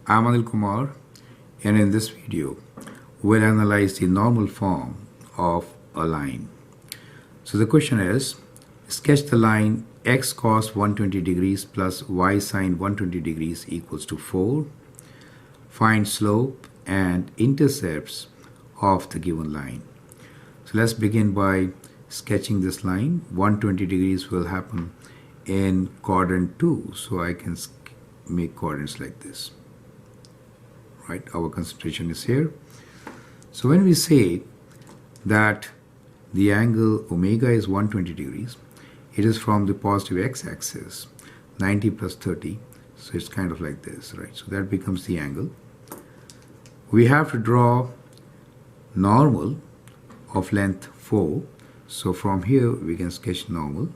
I'm Anil Kumar, and in this video we'll analyze the normal form of a line. So the question is, sketch the line x cos 120 degrees plus y sin 120 degrees equals to 4. Find slope and intercepts of the given line. So let's begin by sketching this line. 120 degrees will happen in quadrant 2, so I can make quadrants like this. Right, our concentration is here. So when we say that the angle omega is 120 degrees, it is from the positive x-axis, 90 plus 30, so it's kind of like this, right? So that becomes the angle. We have to draw normal of length 4. So from here we can sketch normal.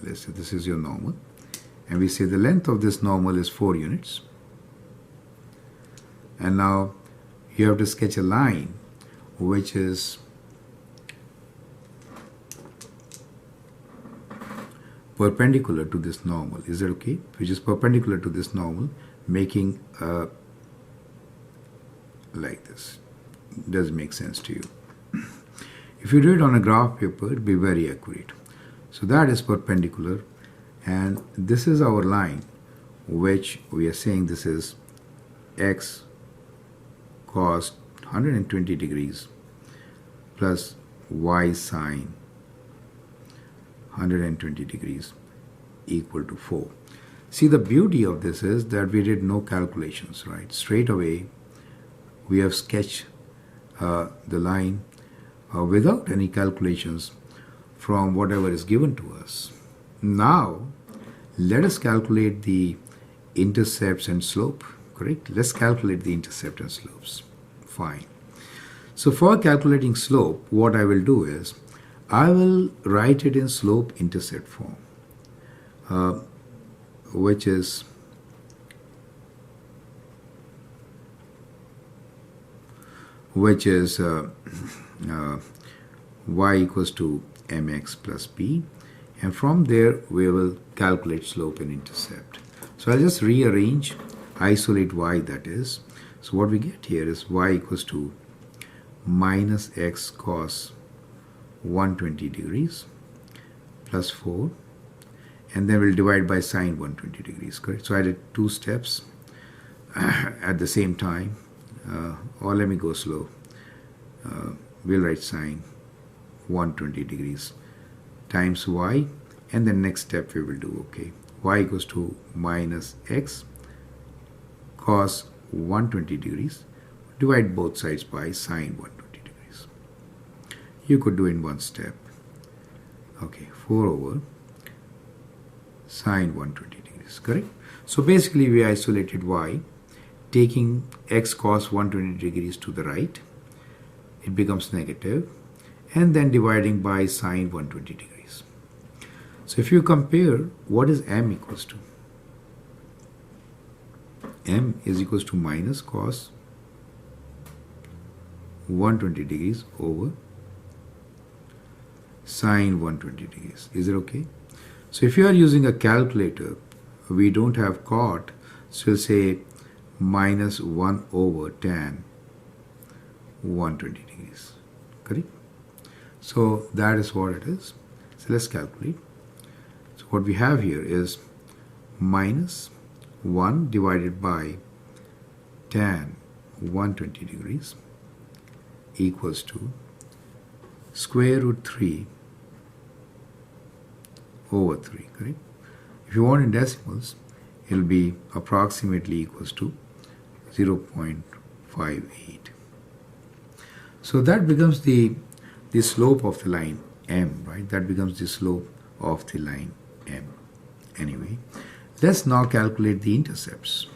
Let's say this is your normal, and we say the length of this normal is 4 units. And now you have to sketch a line which is perpendicular to this normal. Is that okay? Which is perpendicular to this normal, making like this. Does it make sense to you? If you do it on a graph paper, it will be very accurate. So that is perpendicular, and this is our line, which we are saying this is x cos 120 degrees plus y sine 120 degrees equal to 4. See, the beauty of this is that we did no calculations, right? Straight away we have sketched the line without any calculations from whatever is given to us. Now let us calculate the intercepts and slope. Correct? Let's calculate the intercept and slopes. Fine. So for calculating slope, what I will do is I will write it in slope intercept form, which is y equals to mx plus b, and from there we will calculate slope and intercept. So I'll just rearrange, isolate y, that is. So what we get here is y equals to minus x cos 120 degrees plus 4, and then we'll divide by sine 120 degrees, correct? So I did 2 steps at the same time, or let me go slow. We'll write sine 120 degrees times y, and the next step we will do, okay, y equals to minus x cos 120 degrees, divide both sides by sine 120 degrees. You could do in one step. Okay, 4 over sine 120 degrees, correct? So basically we isolated y, taking x cos 120 degrees to the right, it becomes negative, and then dividing by sine 120 degrees. So if you compare, what is m equals to? M is equals to minus cos 120 degrees over sine 120 degrees. Is it okay? So if you are using a calculator, we don't have cot, so we'll say minus 1 over tan 120 degrees. Correct? So that is what it is. So let's calculate. So what we have here is minus 1 divided by tan 120 degrees equals to square root 3 over 3, correct? If you want in decimals, it will be approximately equals to 0.58. So that becomes the slope of the line m, right? That becomes the slope of the line m. Anyway, let's now calculate the intercepts.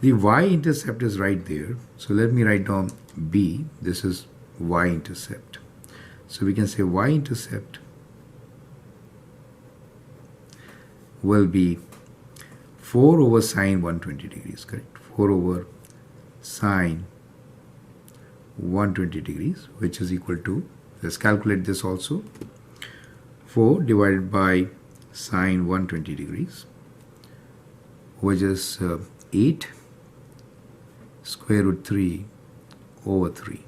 The y-intercept is right there. So let me write down b. This is y-intercept. So we can say y-intercept will be 4 over sine 120 degrees, correct? 4 over sine 120 degrees, which is equal to, let's calculate this also, 4 divided by sine 120 degrees which is 8 square root 3 over 3.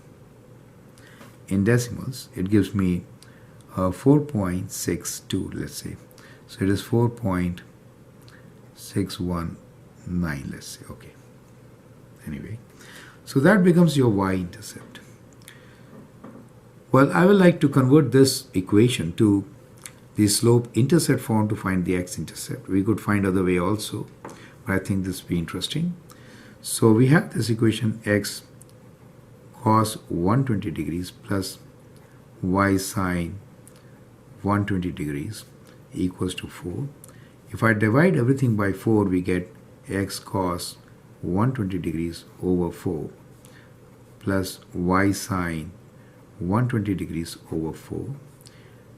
In decimals, it gives me 4.62, let's say. So it is 4.619, let's say. Okay. Anyway, so that becomes your y-intercept. Well, I would like to convert this equation to the slope-intercept form to find the x-intercept. We could find other way also, but I think this will be interesting. So we have this equation x cos 120 degrees plus y sine 120 degrees equals to 4. If I divide everything by 4, we get x cos 120 degrees over 4 plus y sine 120 degrees over 4.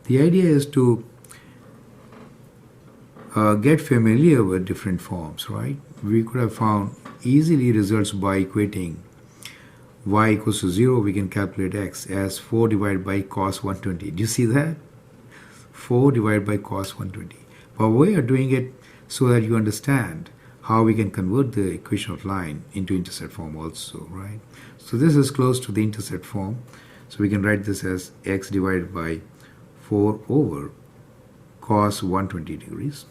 The idea is to get familiar with different forms, right? We could have found easily results by equating y equals to 0. We can calculate x as 4 divided by cos 120. Do you see that? 4 divided by cos 120. But we are doing it so that you understand how we can convert the equation of line into intercept form also, right? So this is close to the intercept form. So we can write this as x divided by 4 over cos 120 degrees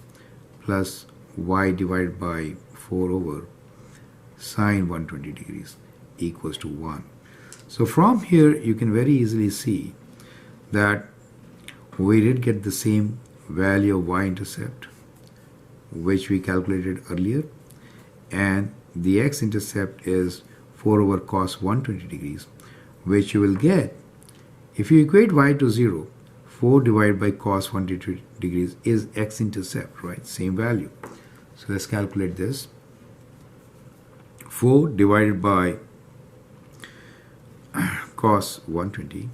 plus y divided by 4 over sine 120 degrees equals to 1. So from here you can very easily see that we did get the same value of y-intercept which we calculated earlier, and the x-intercept is 4 over cos 120 degrees, which you will get if you equate y to 0. 4 divided by cos 120 degrees is x-intercept, right? Same value. So let's calculate this. 4 divided by cos 120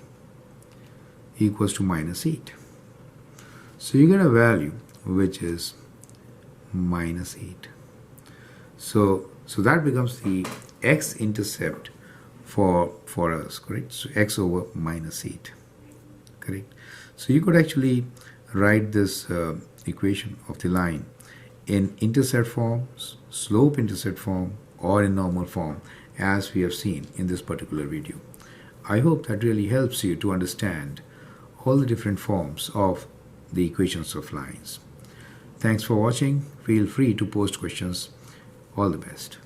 equals to minus 8. So you get a value which is minus 8. So that becomes the x-intercept for us, correct? So x over minus 8, correct? So you could actually write this equation of the line in intercept form, slope-intercept form, or in normal form, as we have seen in this particular video. I hope that really helps you to understand all the different forms of the equations of lines. Thanks for watching. Feel free to post questions. All the best.